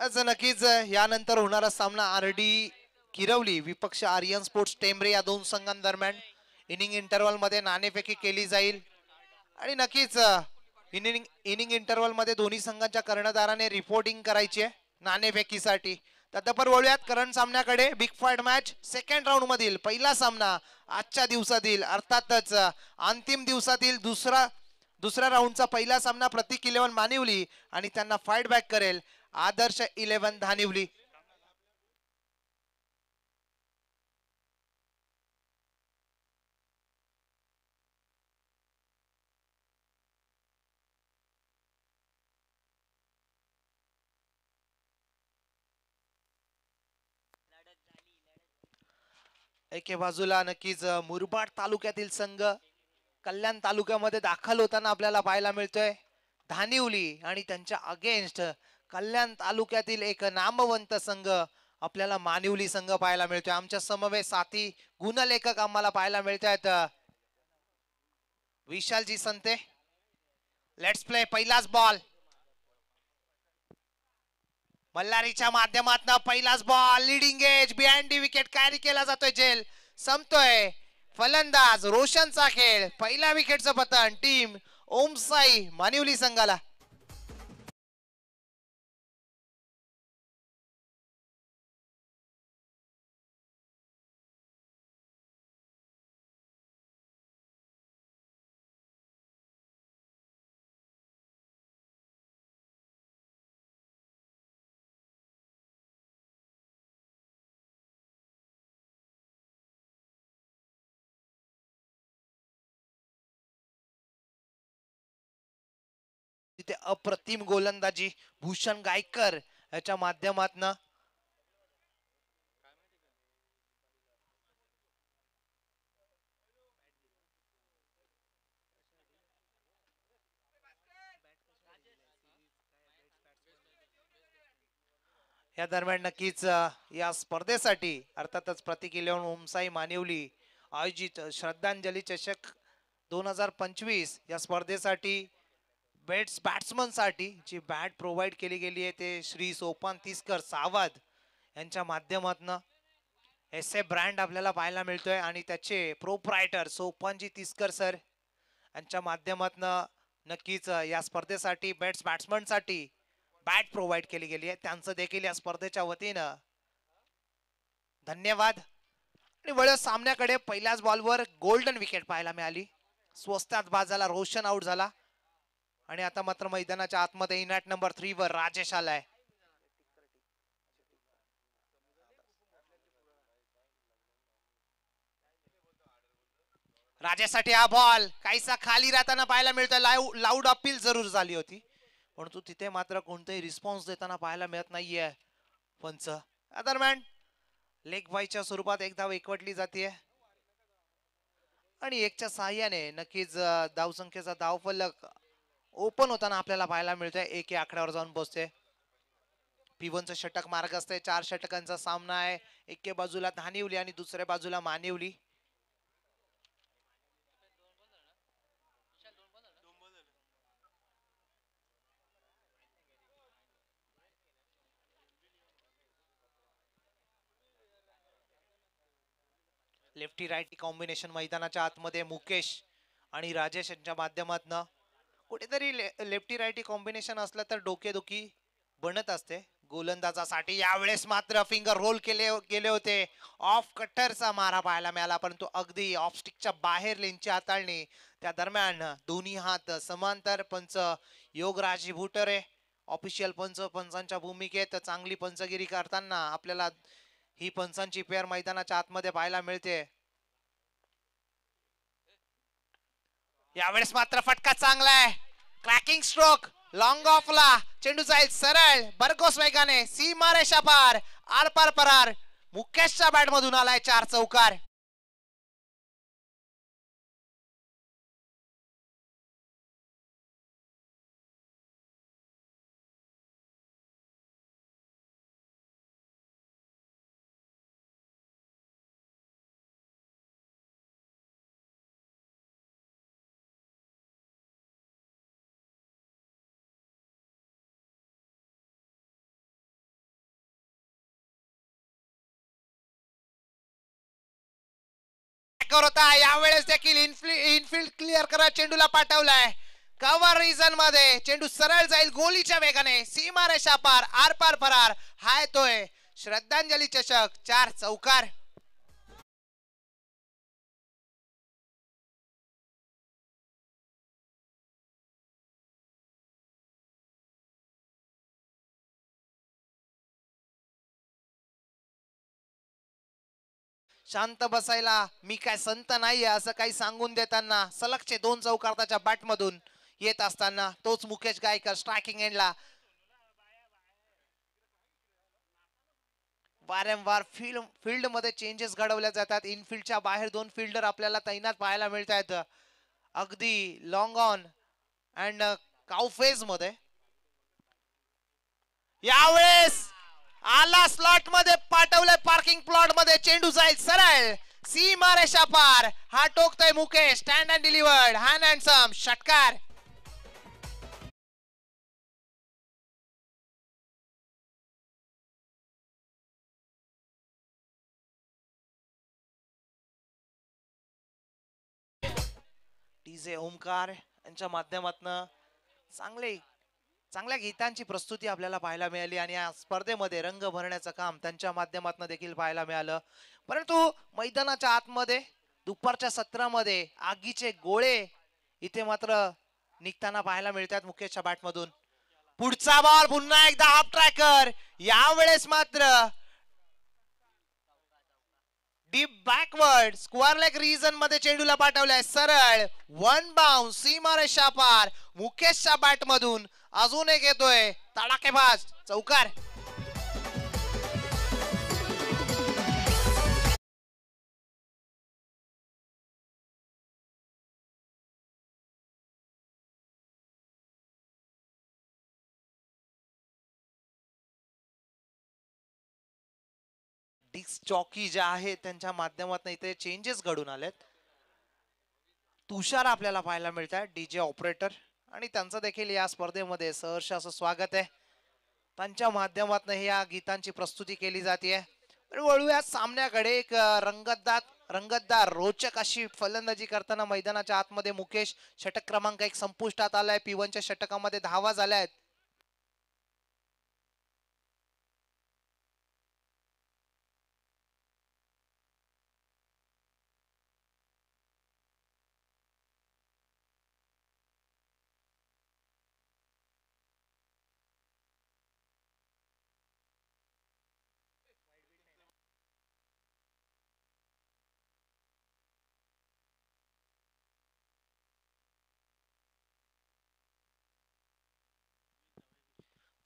आज नक्कीच यानंतर होणारा सामना आरडी किरवली विपक्ष आर्यन स्पोर्ट्स टेंबरे या दोन संघांदरम्यान इनिंग इंटरव्हल मध्ये नाणेफेकी केली जाईल आणि नक्कीच इनिंग इंटरव्हल मध्ये दोन्ही संघांच्या कर्णधाराने रिपोर्टिंग करायची आहे नाणेफेकीसाठी. तदपर वळूयात करंट सामन्याकडे. Big fight match second round मधील पहिला सामना आजच्या दिवसातील अर्थातच अंतिम दिवसातील दुसऱ्या राऊंडचा पहिला सामना प्रतीक 11 मानिवली आणि त्यांना फाईट बॅक करेल आदर्श 11 धानिवली. एके बाजूला नक्कीच मुरबाड तालुक्यातील संघ कल्याण तालुक्यामध्ये दाखल होताना आपल्याला पाहायला मिळतोय धानिवली आणि त्यांच्या अगेन्स्ट कल्याण तालुक्यातील एक नामवंत संघ आपल्याला मानिवली संघ पाहायला मिळतोय. आमच्या समवेत साथी गुणलेखक आम्हाला पाहायला मिळत आहेत विशालजी संते. Let's play. पहिलाच बॉल मल्हारीच्या माध्यमातून पहिलाच ball leading edge behind the wicket carry केला जातोय. जेल संपतोय. फलंदाज रोशनचा खेळ. पहिल्या विकेटचं पतन टीम ओमसाई मानिवली संघाला. तिथे अप्रतिम गोलंदाजी भूषण गायकर याच्या माध्यमातून या दरम्यान नक्कीच या स्पर्धेसाठी अर्थातच प्रतीक 11 ओमसाई मानिवली आयोजित श्रद्धांजली चषक 2025 या स्पर्धेसाठी बॅट्समन साठी जी बॅट प्रोव्हाइड केली गेली आहे ते श्री सोपान तिसकर सावध यांच्या माध्यमातून एस ए ब्रँड आपल्याला पाहायला मिळतोय आणि त्याचे प्रोप्रायटर सोपानजी तिसकर सर यांच्या माध्यमातून नक्कीच या स्पर्धेसाठी बॅट्समन साठी बॅट प्रोव्हाइड केली गेली आहे. त्यांचं देखील या स्पर्धेच्या वतीनं धन्यवाद. आणि वळ सामन्याकडे पहिल्याच बॉलवर गोल्डन विकेट पाहायला मिळाली. स्वस्तात बाद झाला. रोशन आउट झाला आणि आता मात्र मैदानाच्या आतमध्ये इनॅट नंबर 3 वर राजेश आलाय. राजेशसाठी हा बॉल काहीसा खाली राहताना पाहायला मिळतोय. लाऊड अपील जरूर झाली होती परंतु तिथे मात्र कोणताही रिस्पॉन्स देताना पाहायला मिळत नाहीये पंच. दरम्यान लेग बायच्या स्वरूपात एक धाव एकवटली जाते आणि एकच्या साह्याने नक्कीच धावसंख्येचा धावफलक ओपन होताना आपल्याला पाहायला मिळतोय. एक या आकड्यावर जाऊन पोहोचते. P1चं षटक मार्ग असते. 4 षटकांचा सामना आहे. एके बाजूला धानिवली आणि दुसऱ्या बाजूला मानिवली. लेफ्टी राईटी कॉम्बिनेशन मैदानाच्या आतमध्ये मुकेश आणि राजेश यांच्या माध्यमातून कुठेतरी लेफ्टी राईटी कॉम्बिनेशन असलं तर डोकेदुखी बनत असते गोलंदाजासाठी. यावेळेस मात्र फिंगर रोल गेले होते. ऑफ कटरचा मारा पाहायला मिळाला परंतु अगदी ऑफ स्टिकच्या बाहेर लेनची हाताळणी. त्या दरम्यान दोन्ही हात समांतर. पंच योगराज भुटरे ऑफिशियल पंचांच्या भूमिकेत चांगली पंचगिरी करताना आपल्याला ही पंचांची पेअर मैदानाच्या आतमध्ये पाहायला मिळते. यावेळेस मात्र फटका चांगला आहे. क्रॅकिंग स्ट्रोक लॉंग ऑफला चेंडू जाईल सरळ बरकोस वेगाने सीमारेषा पार आरपार परार. मुकेशच्या बॅट मधून आलाय 4 चौकार. स्ट्रायकर होता, यावेळेस देखील इनफिल्ड क्लिअर करत चेंडूला पाठवलाय कव्हर रिजन मध्ये. चेंडू सरळ जाईल गोलीच्या वेगाने, सीमारेषा पार, आरपार फरार. हा येतोय श्रद्धांजली चषक 4 चौकार. शांत बसायला मी काय संत नाहीये असं काही सांगून देताना सलगचे 2 चौकार त्याच्या बॅट मधून येत असताना तोच मुकेश गायकर स्ट्रायकिंग एंडला वारंवार फील्ड मध्ये चेंजेस घडवल्या जातात. इनफिल्डच्या बाहेर 2 फिल्डर आपल्याला तैनात पाहायला मिळत आहेत, अगदी long on and cow phase मध्ये. यावेळेस आला स्लॉट मध्ये, पाठवलंय पार्किंग प्लॉट मध्ये. चेंडू जाईल सरळ सीमारेषा पार. हा टोकतोय Mukesh. Stand and delivered, hand and some षटकार. डीजे ओमकार यांच्या माध्यमातून चांगल्या गीतांची प्रस्तुती आपल्याला पाहायला मिळाली आणि या स्पर्धेमध्ये रंग भरण्याचं काम त्यांच्या माध्यमातून देखील पाहायला मिळालं. परंतु मैदानाच्या आतमध्ये दुपारच्या सत्रामध्ये आगीचे गोळे इथे मात्र निघताना पाहायला मिळतात मुकेशच्या बॅटमधून. पुढचा बॉल पुन्हा एकदा हाफ ट्रॅकर. यावेळेस मात्र deep backward square leg region मध्ये चेंडूला पाठवलाय सरळ. वन बाउंस सीमारेषा पार. मुकेशच्या बॅट मधून अजून एक येतोय तडाखेबाज चौकार. डिस्क जॉकी जे आहे त्यांच्या माध्यमातून इथे चेंजेस घडून आलेत. तुषार आपल्याला पाहायला मिळतात डीजे ऑपरेटर आणि त्यांचं देखील या स्पर्धेमध्ये सहर्ष असं स्वागत आहे. त्यांच्या माध्यमातून या गीतांची प्रस्तुती केली जाते. वळूया सामन्याकडे. एक रंगतदार रोचक अशी फलंदाजी करताना मैदानाच्या आतमध्ये मुकेश. षटक क्रमांक 1 संपुष्टात आलाय. P1च्या षटकामध्ये धावा झाल्या आहेत.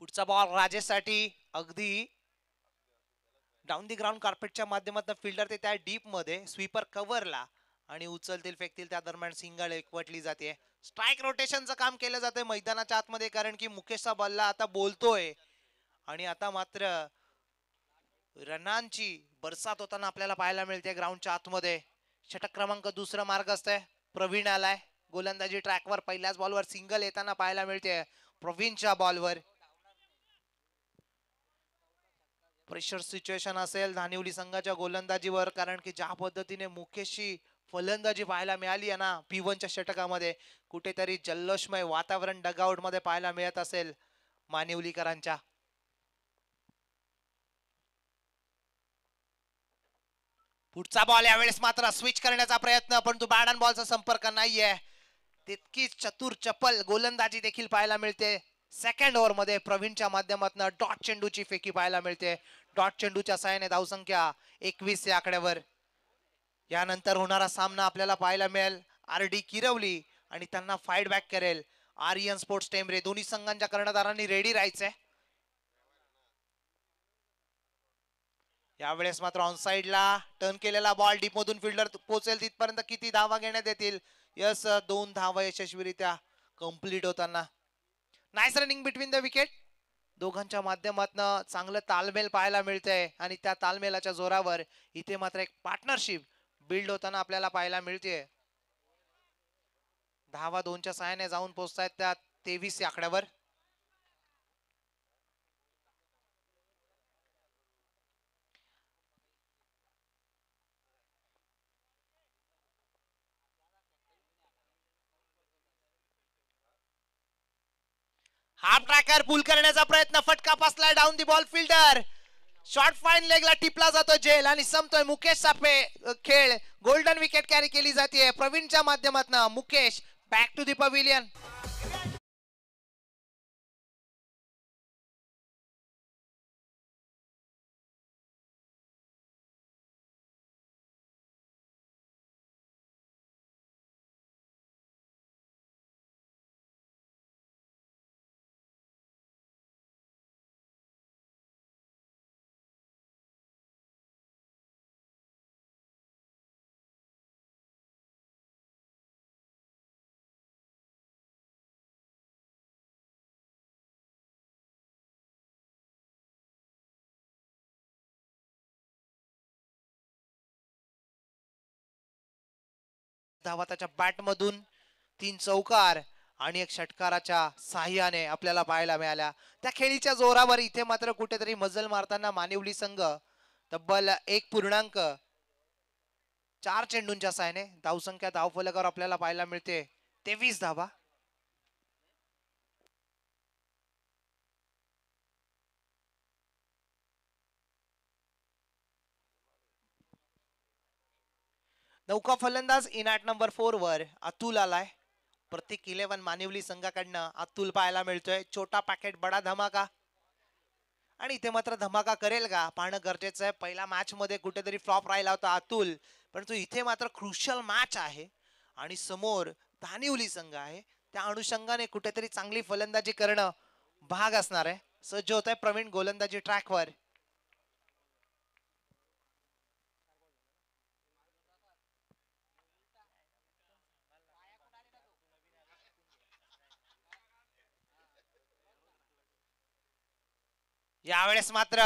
पुढचा बॉल राजेशसाठी. अगदी डाऊन दी ग्राउंड कार्पेटच्या माध्यमातून फिल्डर ते त्या डीप मध्ये स्वीपर कव्हरला आणि उचलतील फेकतील त्या दरम्यान सिंगल एकवटली जाते. स्ट्राईक रोटेशनचं काम केलं जातंय मैदानाच्या आतमध्ये, कारण की मुकेशचा बल्ला आता बोलतोय आणि आता मात्र रनांची बरसात होताना आपल्याला पाहायला मिळते ग्राउंडच्या आतमध्ये. षटक क्रमांक 2 मार्ग असतंय. प्रवीण आलाय गोलंदाजी ट्रॅकवर. पहिल्याच बॉलवर सिंगल येताना पाहायला मिळते प्रवीणच्या बॉलवर. प्रेशर सिच्युएशन असेल धानिवली संघाच्या गोलंदाजीवर, कारण की ज्या पद्धतीने मुकेशची फलंदाजी पाहायला मिळाली आहे ना P1च्या षटकामध्ये, कुठेतरी जल्लोषमय वातावरण डगआउट मध्ये पाहायला मिळत असेल मानिवलीकरांच्या. पुढचा बॉल यावेळेस मात्र स्विच करण्याचा प्रयत्न, परंतु बॅट अँड बॉलचा संपर्क नाहीये. तितकीच चतुर चपल गोलंदाजी देखील पाहायला मिळते. सेकंड ओव्हर मध्ये प्रवीणच्या माध्यमातून डॉट चेंडूची फेकी पाहायला मिळते. डॉट चेंडूच्या साहाय्याने धावसंख्या 21 या आकड्यावर. यानंतर होणारा सामना आपल्याला पाहायला मिळेल RD किरवली आणि त्यांना फाईट बॅक करेल आर्यन स्पोर्ट्स टेंबरे. दोन्ही संघांच्या कर्णधारांनी रेडी राहायचंय. यावेळेस मात्र ऑन साइडला टर्न केलेला बॉल डीप मधून फिल्डर पोहोचेल तिथपर्यंत किती धावा घेण्यात येतील. यस, 2 धावा यशस्वीरित्या कंप्लीट होताना. Nice running between the wicket. दोघांच्या माध्यमातून चांगलं तालमेल पाहायला मिळतंय आणि त्या तालमेलाच्या जोरावर इथे मात्र एक पार्टनरशिप बिल्ड होताना आपल्याला पाहायला मिळते. धावा 2च्या सहाय्याने जाऊन पोहोचतायत त्या 23 या आकड्यावर. हाफ ट्रॅकर पुल करण्याचा प्रयत्न, फटका पासलाय down the ball fielder. Short fine लेगला टिपला जातो जेल आणि संपतोय मुकेश सापे खेळ. गोल्डन विकेट कॅरी केली जाते प्रवीणच्या माध्यमातून. Mukesh back to the pavilion. धावा त्याच्या बॅट मधून, 3 चौकार आणि एक षटकाराच्या साह्याने आपल्याला पाहायला मिळाल्या. त्या खेळीच्या जोरावर इथे मात्र कुठेतरी मजल मारताना मानिवली संघ तब्बल 1.4 चेंडूंच्या साह्याने धावसंख्या धावफलकावर आपल्याला पाहायला मिळते 23 धावा. नौका फलंदाज इनाट नंबर 4 वर अतुल आलाय. प्रत्येक 11 मानिवली संघाकडनं अतुल पाहायला मिळतोय. छोटा पॅकेट बडा धमाका, आणि इथे मात्र धमाका करेल का पाहणं गरजेचं आहे. पहिल्या मॅच मध्ये कुठेतरी फ्लॉप राहिला होता अतुल, परंतु इथे मात्र क्रुशियल मॅच आहे आणि समोर धानिवली संघ आहे. त्या अनुषंगाने कुठेतरी चांगली फलंदाजी करणं भाग असणार आहे. सज्ज होत आहे प्रवीण गोलंदाजी ट्रॅकवर. यावेळेस मात्र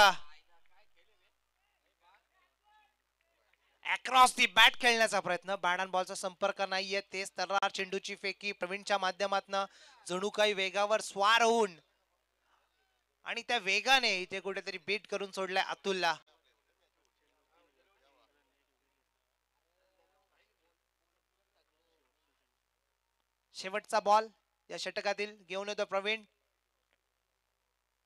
अक्रॉस दी बॅट खेळण्याचा प्रयत्न, बॅट अँड बॉलचा संपर्क नाहीये. तेच तर्रार चेंडूची फेकी प्रवीणच्या माध्यमातून जणू काही वेगावर स्वार होऊन आणि त्या वेगाने इथे कुठेतरी बीट करून सोडलाय अतुलला. शेवटचा बॉल या षटकातील घेऊन येतो प्रवीण.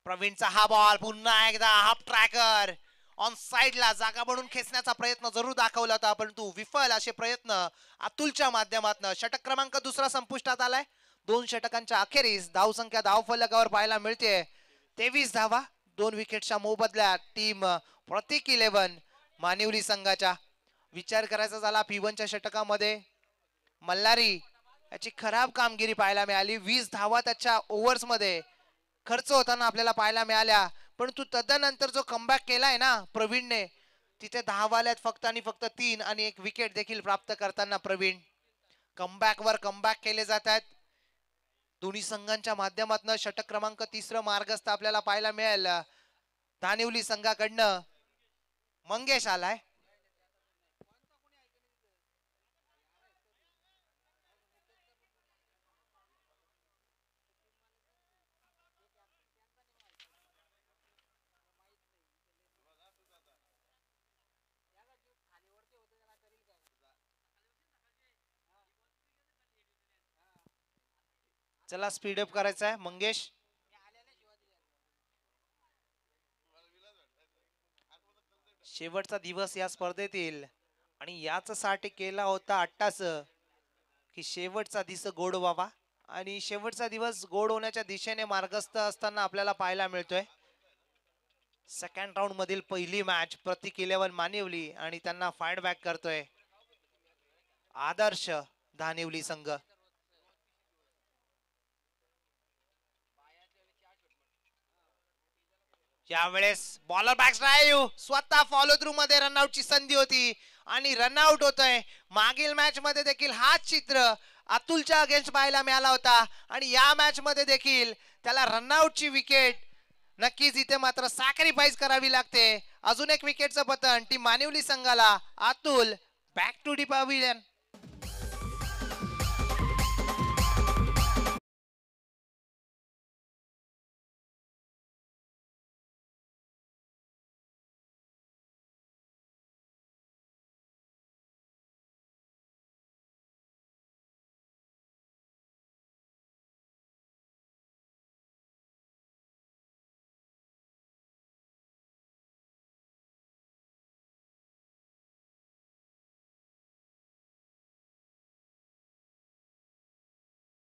प्रवीणचा हा बॉल पुन्हा एकदा हाफ ट्रॅकर ऑन साइडला जागा बनून खेचण्याचा प्रयत्न जरूर दाखवला होता, परंतु विफल असे प्रयत्न अतुलच्या माध्यमातून. षटक क्रमांक दुसरा संपुष्टात आलाय. 2 षटकांच्या अखेरीस धावसंख्या धावफलकावर पाहायला मिळते 23 धावा. 2 विकेटच्या मोबदल्यात टीम प्रत्येक 11 मानिवली संघाच्या. विचार करायचा झाला P1 च्या षटकामध्ये मल्हारी याची खराब कामगिरी पाहायला मिळाली. 20 धावा त्याच्या ओव्हर्स मध्ये खर्च होताना आपल्याला पाहायला मिळाल्या, परंतु तदनंतर जो कमबॅक केलाय ना प्रवीणने, तिथे धावाल्यात फक्त आणि फक्त 3 आणि 1 विकेट देखील प्राप्त करताना प्रवीण. कमबॅक वर कमबॅक केले जात आहेत दोन्ही संघांच्या माध्यमातून. षटक क्रमांक 3 मार्गस्थ आपल्याला पाहायला मिळेल धानिवली संघाकडनं. मंगेश आलाय. चला स्पीडअप करायचा आहे मंगेश. शेवटचा दिवस या स्पर्धेतील आणि याच साठी केला होता अट्टास की शेवटचा दिवस गोड व्हावा, आणि शेवटचा दिवस गोड होण्याच्या दिशेने मार्गस्थ असताना आपल्याला पाहायला मिळतोय. सेकंड राऊंड मधील पहिली मॅच प्रत्येक 11 मानिवली आणि त्यांना फाईट बॅक करतोय आदर्श धानिवली संघ. यावेळेस बॉलर बॅक ड्राईव्ह, स्वतः फॉलो थ्रू मध्ये रनआउटची संधी होती आणि रनआउट होतोय. मागील मॅच मध्ये देखील हाच चित्र अतुलच्या अगेन्स्ट पाहायला मिळाला होता आणि या मॅच मध्ये देखील त्याला रनआउटची विकेट. नक्कीच इथे मात्र सॅक्रिफाईस करावी लागते. अजून एक विकेटचं पतन टीम मानिवली संघाला. Atul back to the pavilion.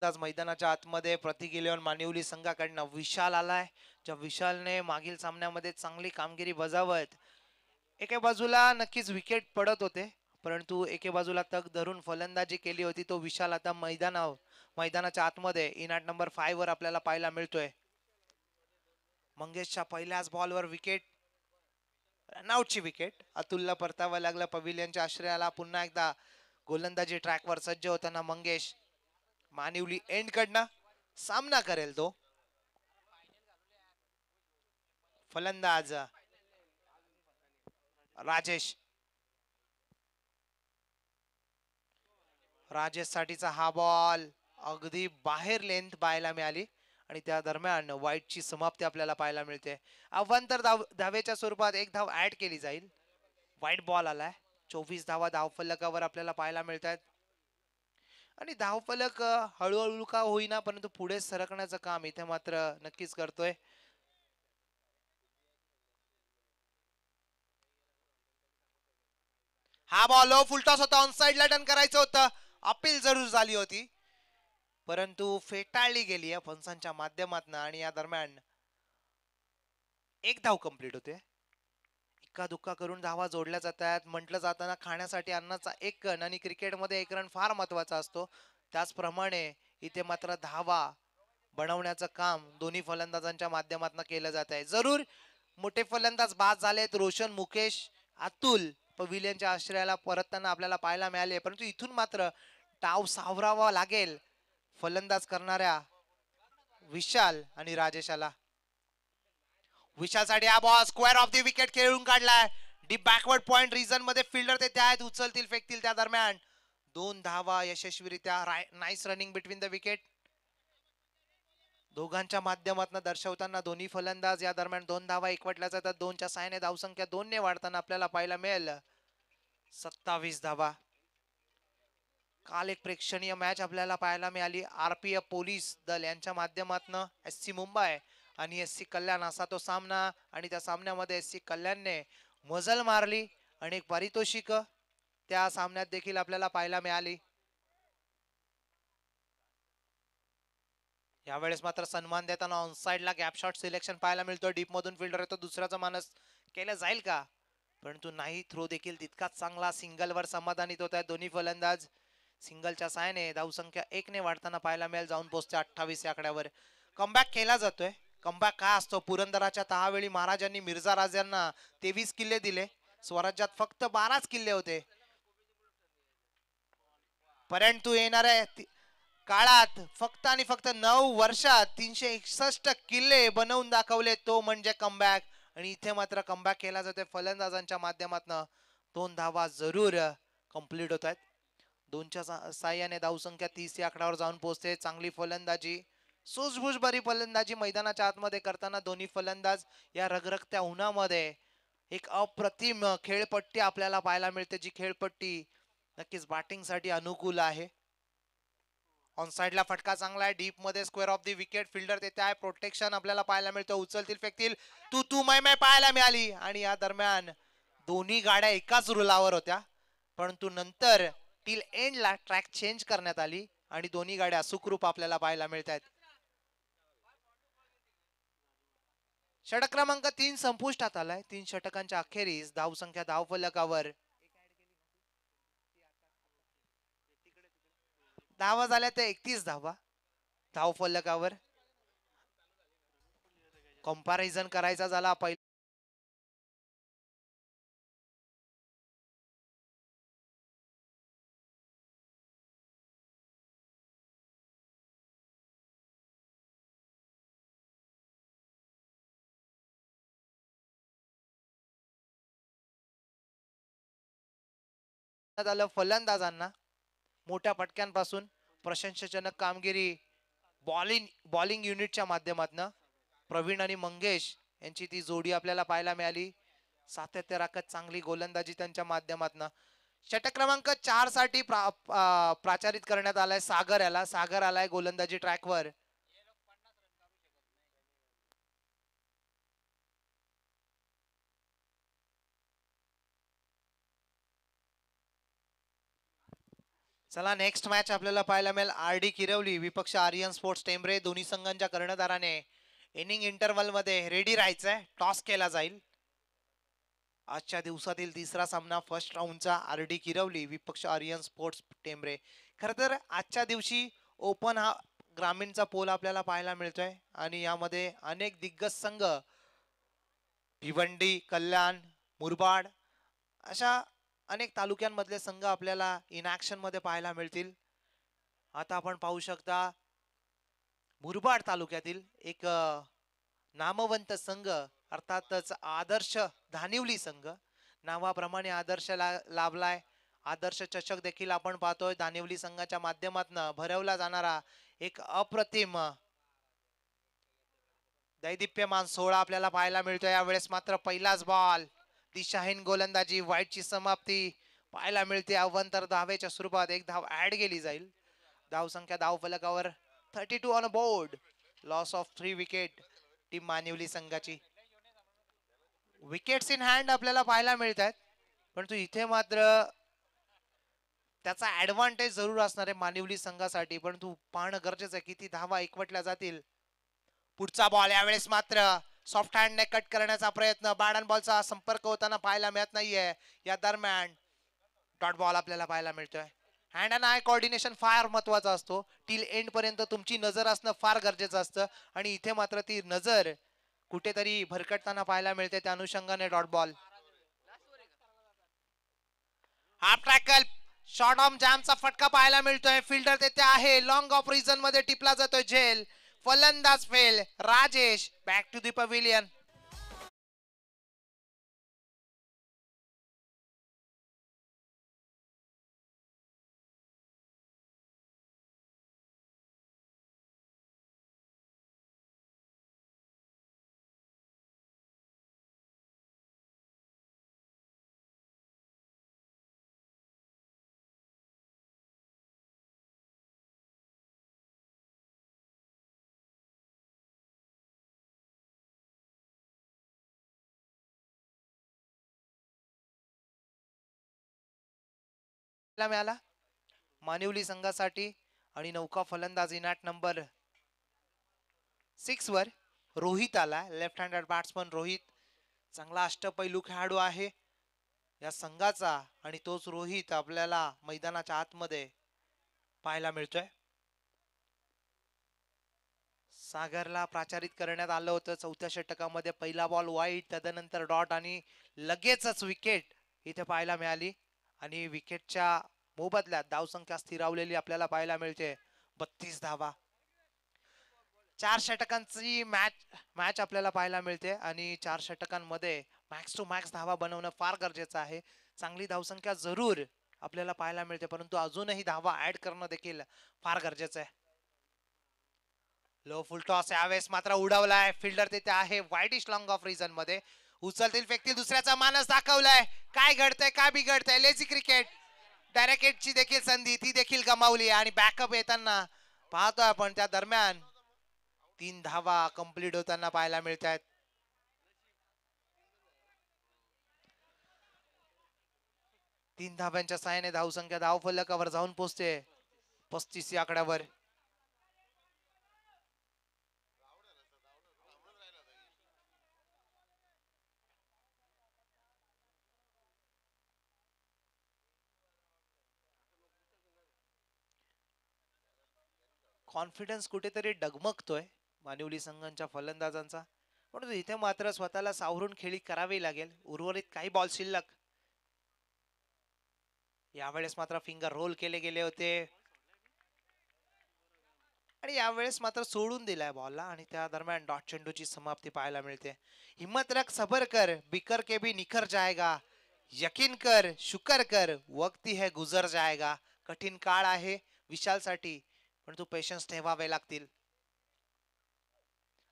आज मैदानाच्या आतमध्ये प्रतिगिलेवन मानिवली संघाकडनं विशाल आलाय, ज्या विशालने मागील सामन्यामध्ये चांगली कामगिरी बजावत एके बाजूला नक्कीच विकेट पडत होते, परंतु एके बाजूला तग धरून फलंदाजी केली होती. तो विशाल आता मैदानाच्या आतमध्ये इनाट नंबर 5 वर आपल्याला पाहायला मिळतोय. मंगेशच्या पहिल्याच बॉलवर विकेट, रनआउटची विकेट. अतुलला परतावं लागलं पविलियनच्या आश्रयाला. पुन्हा एकदा गोलंदाजी ट्रॅकवर सज्ज होताना मंगेश मानिवली एंड कडनं सामना करेल तो. फलंदाज राजेश साठीचा हा बॉल अगदी बाहेर लेंथ पाहायला मिळाली आणि त्या दरम्यान वाईटची समाप्ती आपल्याला पाहायला मिळते. अवांतर धावेच्या स्वरूपात एक धाव ऍड केली जाईल. वाईट बॉल आलाय. 24 धावा धावफलकावर आपल्याला पाहायला मिळत आहेत आणि धावफलक हळूहळू का होईना परंतु पुढे सरकण्याचं काम इथे मात्र नक्कीच करतोय. हा बॉल फुलटॉस होता, ऑन साइडला टर्न करायचं होतं. अपील जरूर झाली होती परंतु फेटाळली गेली आहे पंचांच्या माध्यमातून आणि या दरम्यान एक धाव कंप्लीट होते. इक्का दुक्का करून धावा जोडल्या जातात. म्हटलं जाताना खाण्यासाठी अन्नाचा एक कण आणि क्रिकेटमध्ये एक रन फार महत्वाचा असतो. त्याचप्रमाणे इथे मात्र धावा बनवण्याचं काम दोन्ही फलंदाजांच्या माध्यमातून केलं जात आहे. जरूर मोठे फलंदाज बाद झालेत. रोशन, मुकेश, अतुल पविलियनच्या आश्रयाला परतताना आपल्याला पाहायला मिळाले, परंतु इथून मात्र डाव सावरावा लागेल फलंदाज करणाऱ्या विशाल आणि राजेशाला. विशालसाठी हा ball square of the wicket खेळून काढलाय. डीप बॅकवर्ड पॉइंट रिजन मध्ये फिल्डर ते आहेत, उचलतील फेकतील त्या दरम्यान 2 धावा यशस्वीरित्या. Nice running between the wicket. दोघांच्या माध्यमातून दर्शवताना दोन्ही फलंदाज या दरम्यान 2 धावा एकवटल्या जातात. 2च्या साहाय्याने धावसंख्या 2 ने वाढताना आपल्याला पाहायला मिळेल 27 धावा. काल एक प्रेक्षणीय मॅच आपल्याला पाहायला मिळाली. आरपीएफ पोलीस दल यांच्या माध्यमातून एससी मुंबई आणि एससी कल्याण असा तो सामना आणि त्या सामन्यामध्ये एससी कल्याणने मजल मारली आणि एक पारितोषिक त्या सामन्यात देखील आपल्याला पाहायला मिळाली. यावेळेस मात्र सन्मान देताना ऑन साइडला गॅप शॉट सिलेक्शन पाहायला मिळतो. डीप मधून फिल्डर येतो, दुसऱ्याचा मानस केलं जाईल का, परंतु नाही. थ्रो देखील तितकाच चांगला. सिंगलवर समाधानित होत आहेत दोन्ही फलंदाज. सिंगलच्या साहाय्याने धावसंख्या 1 ने वाढताना पाहायला मिळेल. जाऊन पोहोचते 28 या आकड्यावर. कमबॅक केला जातोय. कमबॅक काय असतो? पुरंदराच्या तहावेळी महाराजांनी मिर्झा राजांना 23 किल्ले दिले. स्वराज्यात फक्त 12च किल्ले होते, परंतु येणाऱ्या काळात फक्त आणि फक्त 9 वर्षात 361 किल्ले बनवून दाखवले. तो म्हणजे कमबॅक आणि इथे मात्र कमबॅक केला जातोय फलंदाजांच्या माध्यमातून. 2 धावा जरूर कंप्लीट होत आहेत. 2च्या साह्याने धावसंख्या 30 या आकड्यावर जाऊन पोहोचते. चांगली फलंदाजी, सूझबूझ बरी फलंदाजी मैदानाच्या आतमध्ये करताना दोन्ही फलंदाज या रगरगत्या उन्हामध्ये एक अप्रतिम खेळपट्टी आपल्याला पाहायला मिळते, जी खेळपट्टी नक्कीच बॅटिंगसाठी अनुकूल आहे. ऑन साइडला फटका चांगला आहे. डीप मध्ये square of the wicket. Fielder देते आहे प्रोटेक्शन आपल्याला पाहायला मिळतं. उचलतील फेकतील तू मै पाहायला मिळाली आणि या दरम्यान दोन्ही गाड्या एकाच रुलावर होत्या, परंतु नंतर टिल एंडला ट्रॅक चेंज करण्यात आली आणि दोन्ही गाड्या सुखरूप आपल्याला पाहायला मिळत आहेत. षटक क्रमांक 3 संपुष्टात आलाय. 3 षटकांच्या अखेरीस धावसंख्या धावफलकावर धावा झाल्या त्या 31 धावा. धावफलकावर कंपॅरिझन करायचा झाला पहिला आलं फलंदाजांना मोठ्या फटक्यांपासून प्रशंसजनक कामगिरी बॉलिंग युनिटच्या माध्यमातून प्रवीण आणि मंगेश यांची ती जोडी आपल्याला पाहायला मिळाली. सातत्य राखत चांगली गोलंदाजी त्यांच्या माध्यमातून. षटक क्रमांक 4 साठी प्राचारित करण्यात आलाय सागर आलाय गोलंदाजी ट्रॅकवर. चला नेक्स्ट मॅच आपल्याला पाहायला मिळेल आरडी किरवली विपक्ष आर्यन स्पोर्ट्स टेंबरे. दोन्ही संघांच्या कर्णधाराने इनिंग इंटरवल मध्ये रेडी राहायचंय. टॉस केला जाईल. आजच्या दिवसातील तिसरा सामना फर्स्ट राऊंडचा आरडी किरवली विपक्ष आर्यन स्पोर्ट्स टेंबरे. खर तर आजच्या दिवशी ओपन हा ग्रामीणचा पोल आपल्याला पाहायला मिळतोय आणि यामध्ये अनेक दिग्गज संघ भिवंडी, कल्याण, मुरबाड अशा अनेक तालुक्यांमधले संघ आपल्याला इन ऍक्शन मध्ये पाहायला मिळतील. आता आपण पाहू शकता मुरबाड तालुक्यातील एक नामवंत संघ अर्थातच आदर्श धानिवली संघ नावाप्रमाणे आदर्श लाभलाय. आदर्श चषक देखील आपण पाहतोय धानिवली संघाच्या माध्यमातून भरवला जाणारा एक अप्रतिम दैदिप्यमान सोहळा आपल्याला पाहायला मिळतोय. यावेळेस मात्र पहिलाच बॉल, दिशाहीन गोलंदाजी, वाईटची समाप्ती पाहायला मिळते. अवंतर धावेच्या स्वरूपात एक धाव ऍड केली जाईल. धाव संख्या धाव फलकावर 32 on board. Loss of 3 wicket team Manivali संघाची. विकेट्स इन हँड आपल्याला पाहायला मिळतात, परंतु इथे मात्र त्याचा ऍडव्हान्टेज जरूर असणार आहे मानिवली संघासाठी, परंतु पाहणं गरजेचं आहे किती धावा एकवटल्या जातील. पुढचा बॉल यावेळेस मात्र सॉफ्ट हँडने कट करण्याचा प्रयत्न, बॅट अँड बॉलचा संपर्क होताना पाहायला मिळत नाहीये. या दरम्यान डॉट बॉल आपल्याला पाहायला मिळतोय. हँड अँड आय कोऑर्डिनेशन फार महत्वाचा असतो. टिल एंड पर्यंत तुमची नजर असणं फार गरजेचं असतं आणि इथे मात्र ती नजर कुठेतरी भरकटताना पाहायला मिळते. त्या अनुषंगाने डॉट बॉल. हाफ ट्रॅकल शॉर्ट ऑफ जॅमचा फटका पाहायला मिळतोय. फिल्डर तेथे आहे. लॉंग ऑफ रिझन मध्ये टिपला जातोय झेल. फलंदाज फेल. Rajesh back to the pavilion. मिळाला मानिवली संघासाठी आणि नौका फलंदाज इनाट नंबर 6 वर रोहित आला. लेफ्ट हँडेड बॅट्समन रोहित चांगला अष्टपैलू खेळाडू आहे या संघाचा आणि तोच रोहित आपल्याला मैदानाच्या आतमध्ये पाहायला मिळतोय. सागरला प्राचारित करण्यात आलं होतं. चौथ्या षटकामध्ये पहिला बॉल वाईट, तदनंतर डॉट आणि लगेचच विकेट इथे पाहायला मिळाली आणि विकेटच्या मोबदल्यात धावसंख्या स्थिरावलेली आपल्याला पाहायला मिळते. 32 धावा. 4 षटकांची मॅच आपल्याला पाहायला मिळते आणि 4 षटकांमध्ये मॅक्स टू मॅक्स धावा बनवणं फार गरजेचं आहे. चांगली धावसंख्या जरूर आपल्याला पाहायला मिळते, परंतु अजूनही धावा ऍड करणं देखील फार गरजेचं आहे. लो फुल टॉस यावेळेस मात्र उडवलाय. फिल्डर तिथे आहे. वाईडिश लॉंग ऑफ रिझन मध्ये उचलतील फेकतील दुसऱ्याचा मानस दाखवलाय. काय घडतंय काय बिघडतंय. Lazy cricket. डायरेक्ट हिटची देखील संधी ती देखील गमावली आणि बॅकअप येताना पाहतोय आपण. त्या दरम्यान 3 धावा कंप्लीट होताना पाहायला मिळतात. तीन धाव्यांच्या साहाय्याने धावसंख्या धाव फलकावर जाऊन पोहोचते 35 या आकड्यावर. कॉन्फिडन्स कुठेतरी डगमगतोय मानिवली संघांच्या फलंदाजांचा, परंतु इथे मात्र स्वतःला सावरून खेळी करावी लागेल. उर्वरित काही बॉल शिल्लक. यावेळेस मात्र फिंगर रोल केले गेले होते आणि यावेळेस मात्र सोडून दिलाय बॉलला आणि त्या दरम्यान डॉट चेंडूची समाप्ती पाहायला मिळते. हिम्मत रख सबर कर, बिकर के भी निखर जाएगा, यकीन कर शुकर कर, वक्ती है गुजर जाएगा. कठीण काळ आहे विशालसाठी, परंतु पेशन्स ठेवावे लागतील.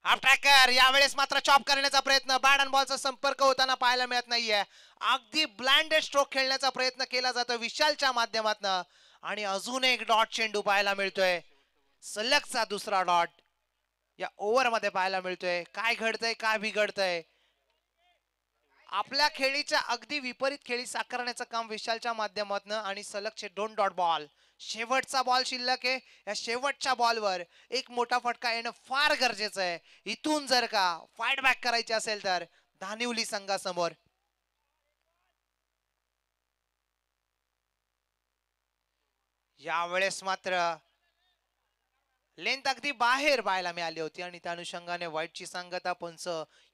हाफ ट्रॅकर यावेळेस मात्र चॉप करण्याचा प्रयत्न. बॅट अँड बॉलचा संपर्क होताना पाहायला मिळत नाहीये. अगदी ब्लाइंडेड स्ट्रोक खेळण्याचा प्रयत्न केला जातो विशालच्या माध्यमातून आणि अजून एक डॉट चेंडू पाहायला मिळतोय. सलगचा दुसरा डॉट या ओव्हर मध्ये पाहायला मिळतोय. काय घडतंय काय बिघडतंय आपल्या खेळीच्या अगदी विपरीत खेळी साकारण्याचं काम विशालच्या माध्यमातून आणि सलगचे 2 डॉट बॉल. शेवटचा बॉल शिल्लक आहे. या शेवटच्या बॉलवर एक मोठा फटका येणं फार गरजेचं आहे. इथून जर का फाईट बॅक करायची असेल तर धानिवली संघासमोर. यावेळेस मात्र लेंथ अगदी बाहेर पाहायला मिळाली होती आणि त्या अनुषंगाने व्हाईटची सांगता पंच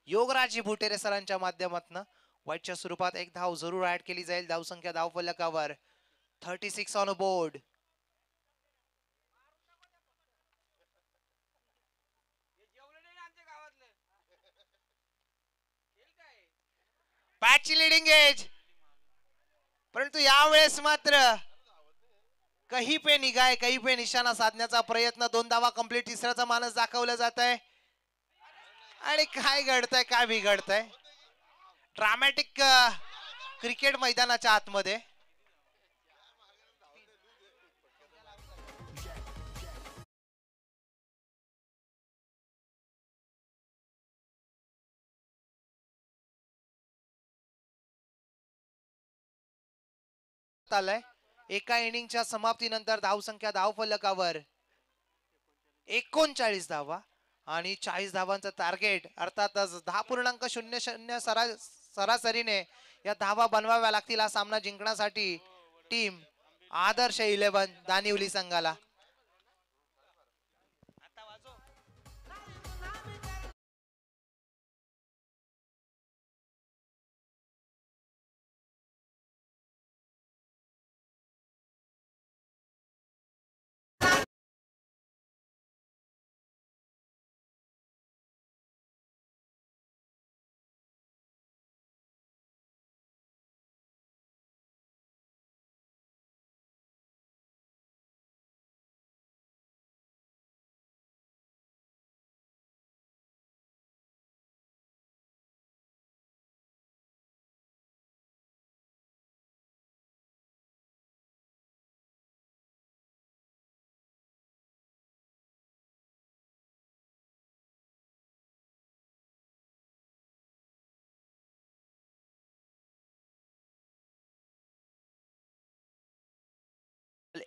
योगराजी भुटेरे सरांच्या माध्यमातून व्हाईटच्या स्वरूपात एक धाव जरूर ऍड केली जाईल. धावसंख्या धावफलकावर 36 ऑन बोर्ड. बॅटची लिडिंग एज, परंतु यावेळेस मात्र कहीं पे निगाह कहीं पे निशाणा साधण्याचा प्रयत्न. 2 धावा कंप्लीट. तिसऱ्याचा मानस दाखवला जात आहे आणि काय घडतंय काय बिघडतंय ड्रामॅटिक क्रिकेट मैदानाच्या आतमध्ये. आलाय एका इनिंगच्या समाप्तीनंतर धावसंख्या धावफलकावर 39 धावा आणि 40 धावांचं टार्गेट. अर्थातच 10.00 सरासरीने या धावा बनवाव्या लागतील हा सामना जिंकण्यासाठी टीम आदर्श 11 दानिवली संघाला.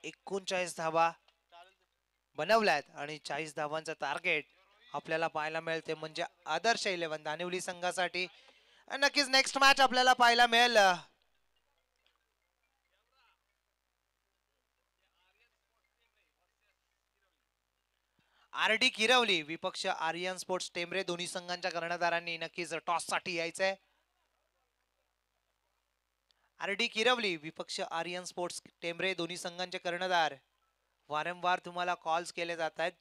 एकोणचाळीस धावा बनवल्यात आणि 40 धावांचं टार्गेट आपल्याला पाहायला मिळते म्हणजे आदर्श 11 दानिवली संघासाठी. नक्कीच नेक्स्ट मॅच आपल्याला पाहायला मिळेल आरडी किरवली विपक्ष आर्यन स्पोर्ट्स टेंबरे. दोन्ही संघांच्या कर्णधारांनी नक्कीच टॉस साठी यायचंय. आरडी किरवली विपक्ष आर्यन स्पोर्ट्स टेंबरे. दोन्ही संघांचे कर्णधार वारंवार तुम्हाला कॉल्स केले जात आहेत.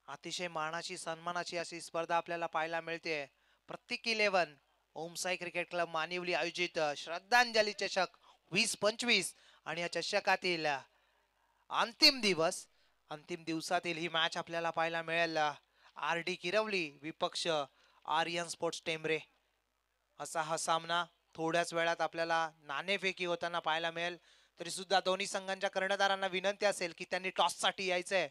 अतिशय मानाची सन्मानाची अशी स्पर्धा आपल्याला पाहायला मिळते. प्रत्येक 11 ओमसाई क्रिकेट क्लब मानिवली आयोजित श्रद्धांजली चषक 2025 आणि या चषकातील अंतिम दिवस. अंतिम दिवसातील ही मॅच आपल्याला पाहायला मिळेल. आरडी किरवली विपक्ष आर्यन स्पोर्ट्स टेंबरे असा हा सामना थोड्याच वेळात आपल्याला नाणेफेकी होताना पाहायला मिळेल. तरी सुद्धा दोन्ही संघांच्या कर्णधारांना विनंती असेल की त्यांनी टॉस साठी यायचंय,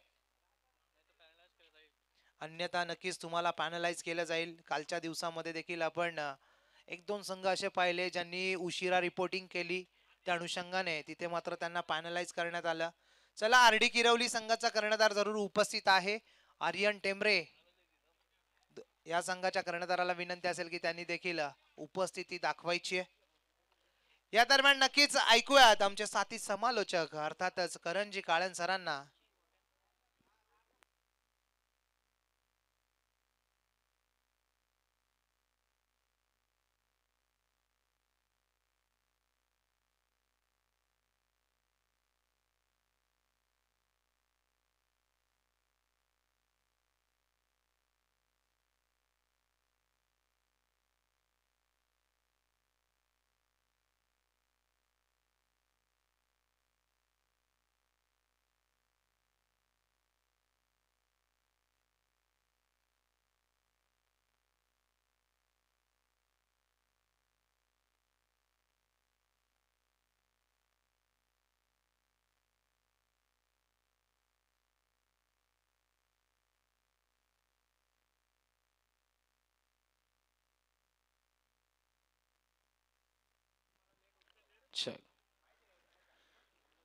अन्यथा नक्कीच तुम्हाला पॅनलाइज केलं जाईल. कालच्या दिवसामध्ये देखील आपण 1-2 संघ असे पाहिले ज्यांनी उशिरा रिपोर्टिंग केली. त्या अनुषंगाने तिथे मात्र त्यांना पॅनलाइज करण्यात आलं. चला आरडी किरवली संघाचा कर्णधार जरूर उपस्थित आहे आर्यन टेंबरे. या संघाच्या कर्णधाराला विनंती असेल की त्यांनी देखील उपस्थिती दाखवायची आहे. या दरम्यान नक्कीच ऐकूयात आमचे साथी समालोचक अर्थातच करणजी काळन सरांना.